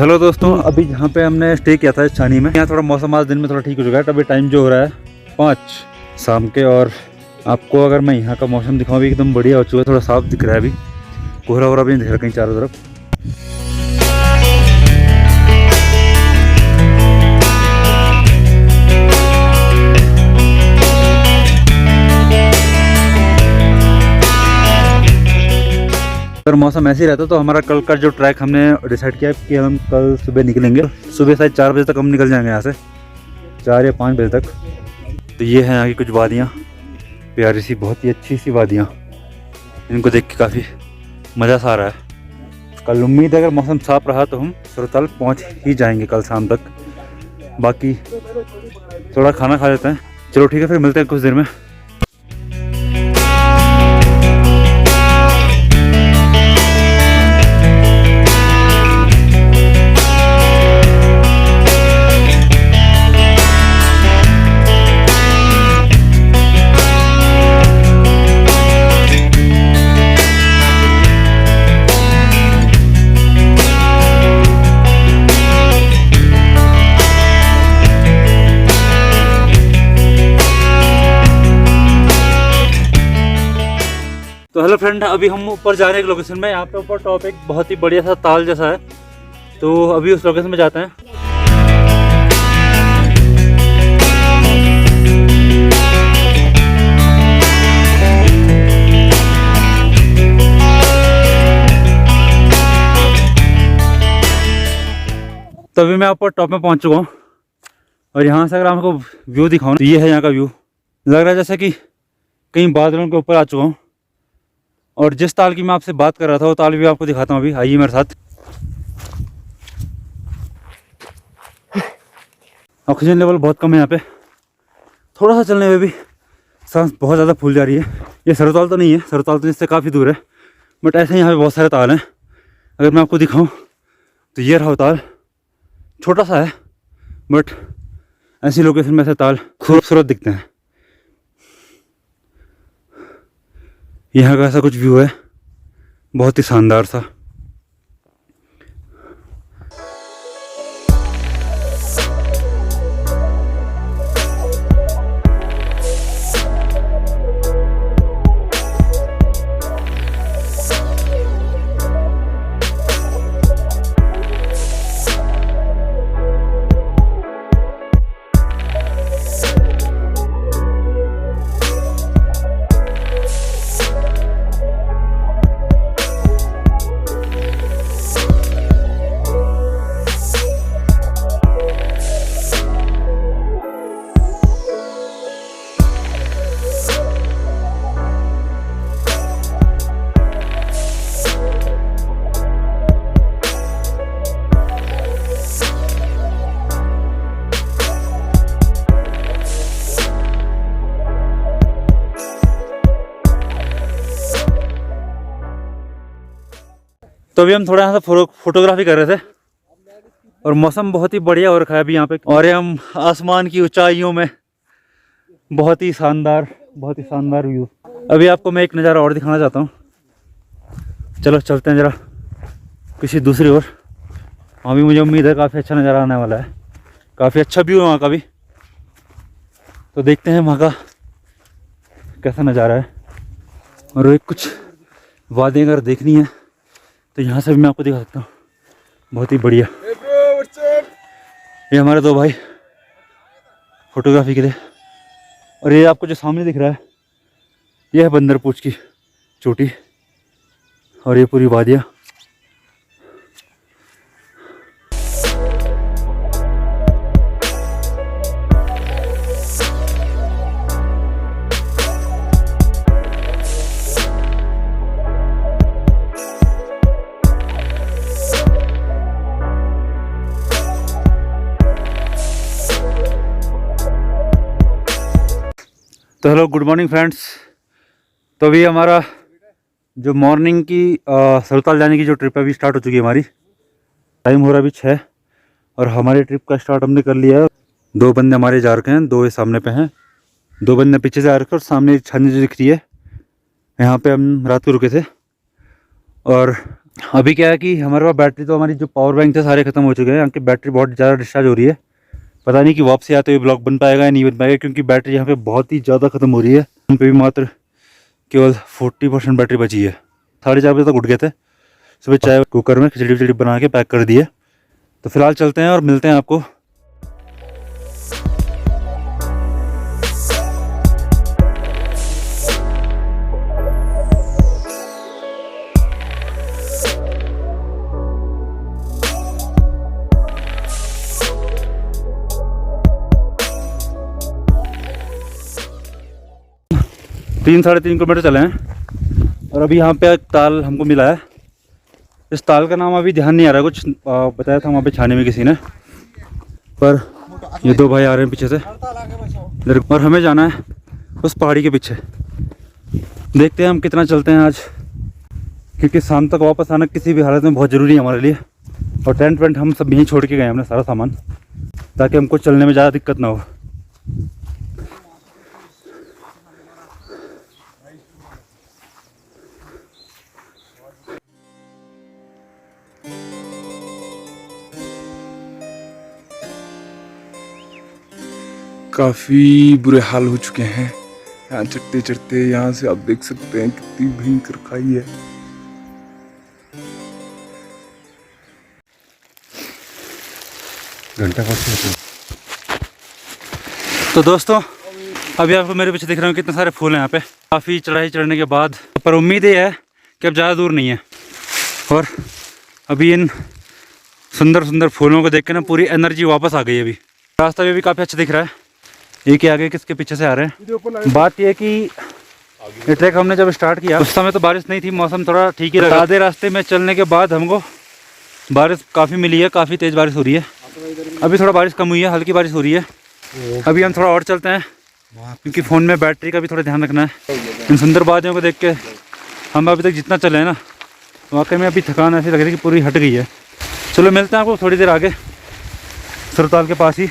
Hello दोस्तों, अभी यहाँ पे हमने स्टे किया था छानी में। यहाँ थोड़ा मौसम आज दिन में थोड़ा ठीक हो चुका है। अभी टाइम जो हो रहा है 5 शाम के, और आपको अगर मैं यहाँ का मौसम दिखाऊँ भी एकदम बढ़िया हो चुका है। थोड़ा साफ दिख रहा है, अभी कोहरा वोहरा भी नहीं दिख रहा कहीं चारों तरफ। अगर मौसम ऐसे ही रहता तो हमारा कल का जो ट्रैक हमने डिसाइड किया कि हम कल सुबह निकलेंगे। सुबह शायद 4 बजे तक हम निकल जाएंगे यहाँ से, 4 या 5 बजे तक। तो ये है यहाँ की कुछ वादियाँ, प्यारी सी, बहुत ही अच्छी सी वादियाँ। इनको देख के काफ़ी मज़ा सा आ रहा है। कल उम्मीद है अगर मौसम साफ रहा तो हम सुरताल पहुँच ही जाएंगे कल शाम तक। बाकी थोड़ा खाना खा लेते हैं। चलो ठीक है, फिर मिलते हैं कुछ देर में। तो हेलो फ्रेंड, अभी हम ऊपर जा रहे हैं एक लोकेशन में। यहाँ पे ऊपर टॉप एक बहुत ही बढ़िया सा ताल जैसा है, तो अभी उस लोकेशन में जाते हैं। तो अभी मैं ऊपर टॉप में पहुँच चुका हूँ, और यहाँ से अगर आपको व्यू दिखाऊँ तो ये है यहाँ का व्यू। लग रहा है जैसे कि कहीं बादलों के ऊपर आ चुका हूँ। और जिस ताल की मैं आपसे बात कर रहा था वो ताल भी आपको दिखाता हूँ अभी, आइए मेरे साथ। ऑक्सीजन लेवल बहुत कम है यहाँ पे, थोड़ा सा चलने में भी सांस बहुत ज़्यादा फूल जा रही है। ये सरताल तो नहीं है, सरताल तो इससे काफ़ी दूर है, बट ऐसे यहाँ पे बहुत सारे ताल हैं। अगर मैं आपको दिखाऊँ तो ये रहा ताल, छोटा सा है बट ऐसी लोकेशन में ऐसे ताल खूबसूरत दिखते हैं। यहाँ का ऐसा कुछ व्यू है, बहुत ही शानदार सा। तो अभी हम थोड़ा यहाँ से फोटोग्राफी कर रहे थे, और मौसम बहुत ही बढ़िया हो रखा है अभी यहाँ पे। और हम आसमान की ऊंचाइयों में, बहुत ही शानदार व्यू। अभी आपको मैं एक नज़ारा और दिखाना चाहता हूँ। चलो चलते हैं ज़रा किसी दूसरी ओर। वहाँ भी मुझे उम्मीद है काफ़ी अच्छा नज़ारा आने वाला है, काफ़ी अच्छा व्यू है वहाँ का भी। तो देखते हैं वहाँ का कैसा नज़ारा है। और एक कुछ वादियाँ अगर देखनी है तो यहाँ से भी मैं आपको दिखा सकता हूँ, बहुत ही बढ़िया। ये हमारे 2 भाई फोटोग्राफी के लिए। और ये आपको जो सामने दिख रहा है ये है बंदरपूछ की चोटी, और ये पूरी वादियाँ। तो हेलो, गुड मॉर्निंग फ्रेंड्स। तो अभी हमारा जो मॉर्निंग की सरताल जाने की जो ट्रिप है अभी स्टार्ट हो चुकी है हमारी। टाइम हो रहा है अभी 6, और हमारी ट्रिप का स्टार्ट हमने कर लिया है। 2 बंदे हमारे जा रखे हैं, 2 सामने पे हैं, 2 बंदे पीछे से आ रखे, और सामने छानी जो दिख रही है यहाँ पे हम रात को रुके थे। और अभी क्या है कि हमारे पास बैटरी तो हमारी जो पावर बैंक थे सारे ख़त्म हो चुके हैं। यहाँ की बैटरी बहुत ज़्यादा डिस्चार्ज हो रही है। पता नहीं कि वापसी आते हुए ब्लॉग बन पाएगा या नहीं बन पाएगा, क्योंकि बैटरी यहाँ पे बहुत ही ज़्यादा ख़त्म हो रही है। यहाँ पे भी मात्र केवल 40% बैटरी बची है। 4:30 बजे तक उठ गए थे। सुबह चाय कुकर में खिचड़ी विचड़ी बना के पैक कर दिए। तो फिलहाल चलते हैं और मिलते हैं आपको। साढ़े 3 किलोमीटर चले हैं और अभी यहाँ पे एक ताल हमको मिला है। इस ताल का नाम अभी ध्यान नहीं आ रहा, कुछ बताया था वहाँ पे छाने में किसी ने, पर ये दो भाई आ रहे हैं पीछे से और हमें जाना है उस पहाड़ी के पीछे। देखते हैं हम कितना चलते हैं आज, क्योंकि शाम तक वापस आना किसी भी हालत में बहुत ज़रूरी है हमारे लिए। और टेंट वेंट हम सब यहीं छोड़ के गए हमने, सारा सामान, ताकि हमको चलने में ज़्यादा दिक्कत ना हो। काफ़ी बुरे हाल हो चुके हैं यहाँ चढ़ते चढ़ते। यहाँ से आप देख सकते हैं कितनी भयंकर खाई है। घंटा तो दोस्तों, अभी आपको मेरे पीछे दिख रहे हो कितने सारे फूल हैं यहाँ पे। काफ़ी चढ़ाई चढ़ने के बाद, पर उम्मीद ये है कि अब ज़्यादा दूर नहीं है। और अभी इन सुंदर सुंदर फूलों को देख के ना पूरी एनर्जी वापस आ गई है। अभी रास्ता भी काफ़ी अच्छा दिख रहा है। ये के आगे किसके पीछे से आ रहे हैं। बात यह है कि ये ट्रैक हमने जब स्टार्ट किया उस समय तो बारिश नहीं थी, मौसम थोड़ा ठीक ही लगा। आधे रास्ते में चलने के बाद हमको बारिश काफ़ी मिली है, काफ़ी तेज़ बारिश हो रही है। अभी थोड़ा बारिश कम हुई है, हल्की बारिश हो रही है। अभी हम थोड़ा और चलते हैं, क्योंकि फ़ोन में बैटरी का भी थोड़ा ध्यान रखना है। इन सुंदर वादियों को देख के हम अभी तक जितना चले हैं ना, वाकई में अभी थकान ऐसी लग रही है कि पूरी हट गई है। चलो मिलते हैं आपको थोड़ी देर आगे सरताल के पास ही।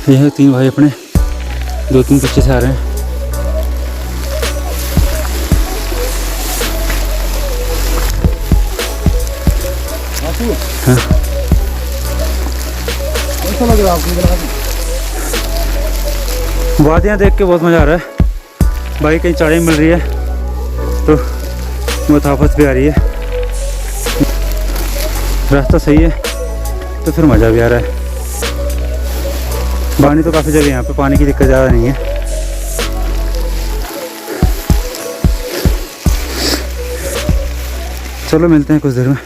ये है 3 भाई अपने, 2-3 पीछे से आ रहे हैं। हाँ। कैसा लग रहा है आपको? वादियाँ देख के बहुत मज़ा आ रहा है भाई। कहीं चढ़ाई मिल रही है तो मुताफत भी आ रही है, रास्ता सही है तो फिर मज़ा भी आ रहा है। पानी तो काफ़ी जगह यहाँ पे पानी की दिक्कत ज़्यादा नहीं है। चलो मिलते हैं कुछ देर में।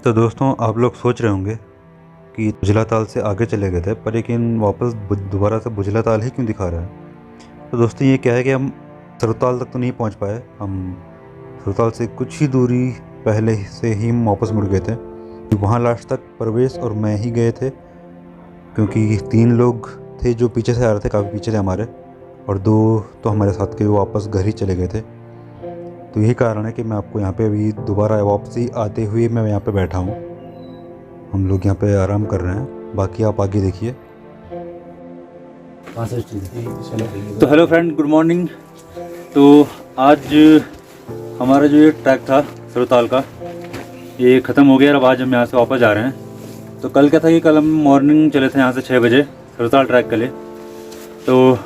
तो दोस्तों, आप लोग सोच रहे होंगे कि बुझला ताल से आगे चले गए थे, पर लेकिन वापस दोबारा से बुझला ताल ही क्यों दिखा रहा है। तो दोस्तों ये क्या है कि हम सरताल तक तो नहीं पहुँच पाए। हम सरताल से कुछ ही दूरी पहले से ही हम वापस मुड़ गए थे। वहाँ लास्ट तक परवेश और मैं ही गए थे, क्योंकि 3 लोग थे जो पीछे से आ रहे थे, काफ़ी पीछे थे हमारे, और 2 तो हमारे साथ के वापस घर ही चले गए थे। तो यही कारण है कि मैं आपको यहाँ पे अभी दोबारा वापसी आते हुए मैं यहाँ पे बैठा हूँ। हम लोग यहाँ पे आराम कर रहे हैं, बाकी आप आगे देखिए। तो हेलो फ्रेंड, गुड मॉर्निंग। तो आज हमारा जो ये ट्रैक था सरताल का, ये ख़त्म हो गया और अब आज हम यहाँ से वापस जा रहे हैं। तो कल क्या था कि कल हम मॉर्निंग चले थे यहाँ से 6 बजे सरताल ट्रैक के लिए। तो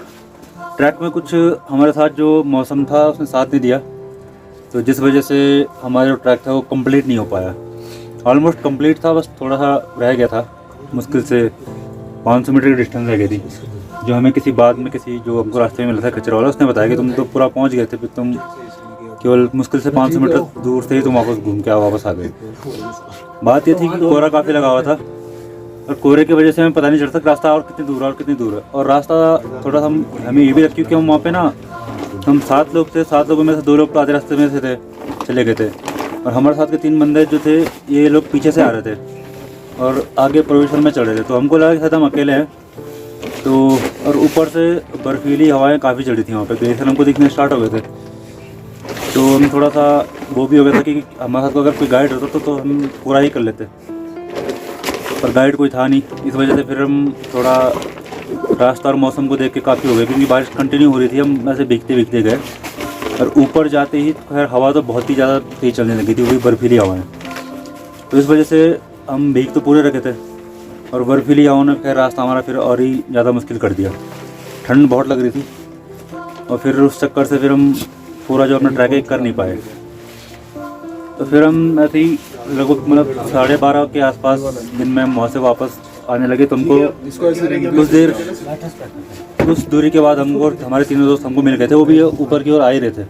ट्रैक में कुछ हमारे साथ जो मौसम था उसने साथ नहीं दिया, तो जिस वजह से हमारा जो ट्रैक था वो कंप्लीट नहीं हो पाया। ऑलमोस्ट कंप्लीट था, बस थोड़ा सा रह गया था, मुश्किल से 500 मीटर की डिस्टेंस रह गई थी, जो हमें किसी बाद में किसी जो हमको रास्ते में मिला था कचरा वाला, उसने बताया कि तुम तो पूरा पहुँच गए थे, फिर तुम केवल मुश्किल से 500 मीटर दूर से ही तुम वापस घूम के वापस आ गए। बात ये थी कि कोहरा काफ़ी लगा हुआ था और कोहरे की वजह से हमें पता नहीं चलता रास्ता और कितनी दूर है और कितनी दूर है। और रास्ता थोड़ा सा हमें ये भी लगता, क्योंकि हम वहाँ पे ना हम 7 लोग थे, 7 लोगों में से 2 लोग तो आधे रास्ते में से थे, चले गए थे, और हमारे साथ के 3 बंदे जो थे ये लोग पीछे से आ रहे थे और आगे प्रोविजन में चढ़ रहे थे। तो हमको लगा कि शायद हम अकेले हैं, तो और ऊपर से बर्फीली हवाएं काफ़ी चढ़ी थी वहाँ पे, ग्लेशियर हमको दिखने स्टार्ट हो गए थे। तो हम थोड़ा सा वो भी हो गया था कि हमारे साथ अगर कोई गाइड होता तो हम पूरा ही कर लेते, पर गाइड कोई था नहीं। इस वजह से फिर हम थोड़ा रास्ता और मौसम को देख के काफ़ी हो गए, क्योंकि बारिश कंटिन्यू हो रही थी। हम ऐसे भीगते भीगते गए और ऊपर जाते ही खैर हवा तो बहुत ही ज़्यादा तेज़ चलने लगी थी, वही बर्फीली हवाएं। तो इस वजह से हम भीग तो पूरे रखे थे, और बर्फीली हवाओं ने खैर रास्ता हमारा फिर और ही ज़्यादा मुश्किल कर दिया। ठंड बहुत लग रही थी, और फिर उस चक्कर से फिर हम पूरा जो अपना ट्रैकिंग कर नहीं पाए। तो फिर हम ऐसे ही लगभग मतलब 12:30 के आसपास दिन में हम वहाँ से वापस आने लगे। तो हमको कुछ दूरी के बाद हमको हमारे तीनों दोस्त हमको मिल गए थे, वो भी ऊपर की ओर आ ही रहे थे।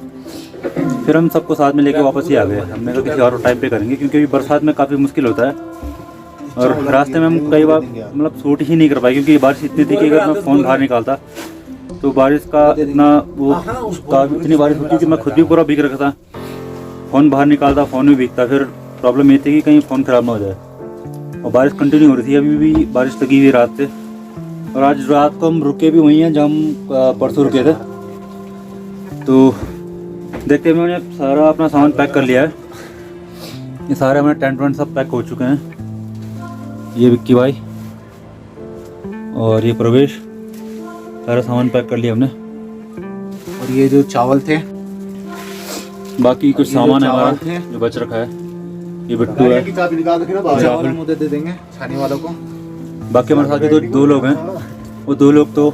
फिर हम सबको साथ में लेके वापस ही आ गए। हमने कहा किसी और टाइम पे करेंगे, क्योंकि अभी बरसात में काफ़ी मुश्किल होता है, और रास्ते में हम कई बार मतलब शूट ही नहीं कर पाए, क्योंकि बारिश इतनी थी कि अगर मैं फ़ोन बाहर निकालता तो बारिश का इतना वो इतनी बारिश होती कि मैं खुद भी पूरा भीग रखा था। फ़ोन बाहर निकालता, फ़ोन भी भीगता। फिर प्रॉब्लम ये थी कि कहीं फ़ोन ख़राब ना हो जाए, और बारिश कंटिन्यू हो रही थी। अभी भी बारिश लगी हुई रात से, और आज रात को हम रुके भी वहीं हैं जहाँ हम परसों रुके थे। तो देखते हैं, मैंने सारा अपना सामान पैक कर लिया है। ये सारे हमारे टेंट वेंट सब पैक हो चुके हैं। ये विक्की भाई और ये प्रवेश, सारा सामान पैक कर लिया हमने। और ये जो चावल थे, बाकी कुछ सामान है हमारा जो बच रखा है। ये बिट्टू है, चावल हम उधर दे देंगे छानी वालों को। बाकी हमारे साथ के दो लोग हैं। वो दो लोग तो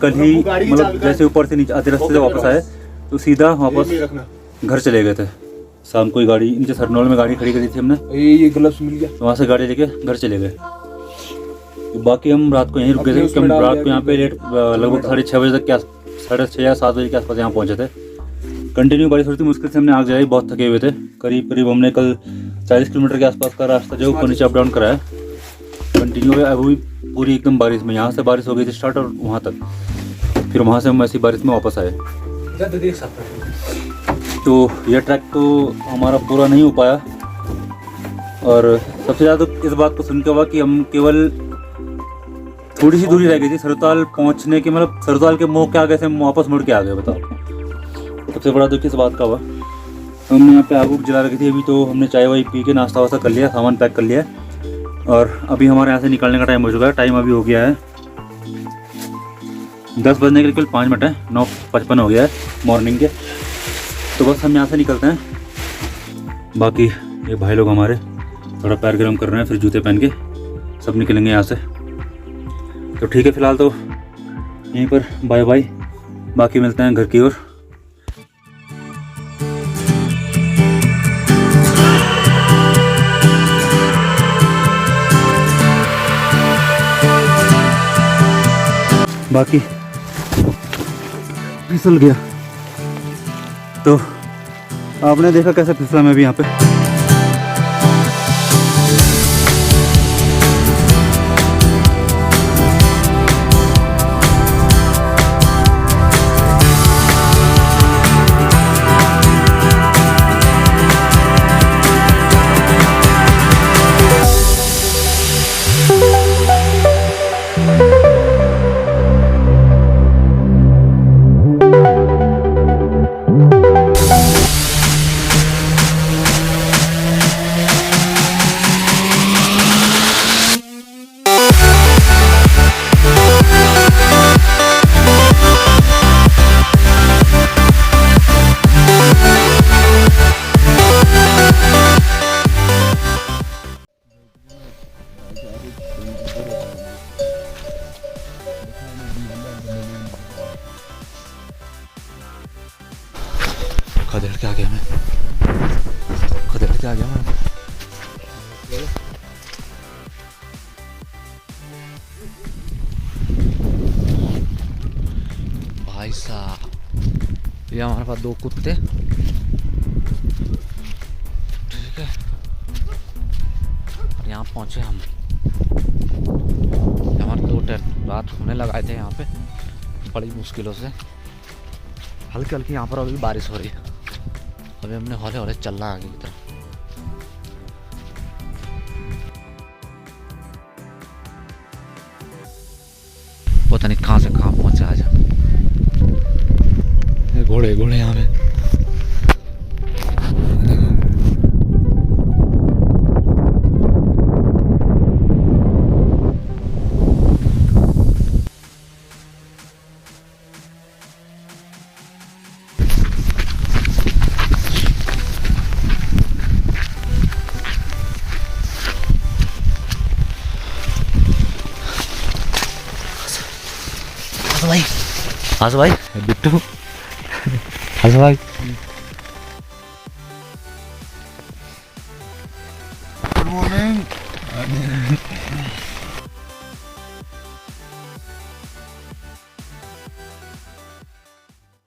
कल ही मतलब जैसे ऊपर से नीचे आधे रास्ते से वापस आए तो सीधा वापस घर चले गए थे। शाम को ही गाड़ी नीचे सरनौल में गाड़ी खड़ी करी थी हमने, ये ग्लव्स मिल गया, वहाँ से गाड़ी लेके घर चले गए। तो बाकी हम रात को यहीं रुके थे, क्योंकि हम रात को यहाँ पे लेट लगभग 6:30 बजे तक के 6:30 या 7 बजे के आसपास यहाँ पहुँचे थे। कंटिन्यू बारिश हो रही थी, मुश्किल से हमने आग जलाई, बहुत थके हुए थे। करीब करीब हमने कल 40 किलोमीटर के आसपास का रास्ता जो ऊपर नीचे अप डाउन करा है कंटिन्यू। अभी पूरी एकदम बारिश में, यहाँ से बारिश हो गई थी स्टार्ट और वहाँ तक, फिर वहाँ से हम ऐसी बारिश में वापस आए। तो यह ट्रैक तो हमारा पूरा नहीं हो पाया, और सबसे ज़्यादा तो इस बात को सुन के हुआ कि हम केवल थोड़ी सी दूरी रह गई थी सरताल पहुँचने की, मतलब सरताल के मुँह के आगे से हम वापस मुड़ के आ गए। बताओ, सबसे बड़ा दुख इस बात का हुआ। हमने यहाँ पे आग उग जला रखी थी, अभी तो हमने चाय वाय पी के नाश्ता वास्ता कर लिया, सामान पैक कर लिया, और अभी हमारे यहाँ से निकलने का टाइम हो चुका है। टाइम अभी हो गया है 10 बजने के लिए 5 मिनट है, 9:55 हो गया है मॉर्निंग के। तो बस हम यहाँ से निकलते हैं। बाकी ये भाई लोग हमारे थोड़ा पैर गर्म कर रहे हैं, फिर जूते पहन के सब निकलेंगे यहाँ से। तो ठीक है, फ़िलहाल तो यहीं पर बाय बाय, बाकी मिलते हैं घर की ओर। बाकी फिसल गया, तो आपने देखा कैसे फिसला मैं भी यहाँ पे। खदेड़ के आ गया मैं, खदेड़ के आ गया मैं। भाई साहब, ये हमारे पास 2 कुत्ते, ठीक है। यहाँ पहुँचे हम, हमारे 2 रात होने लगाए थे यहाँ पे बड़ी मुश्किलों से। हल्की हल्की यहाँ पर अभी बारिश हो रही है। अभी हमने हौले हौले चलना आगे की तरफ। पता नहीं कहाँ से कहाँ घोड़े घोड़े यहाँ पे। भाई, बिट्टू, भाई।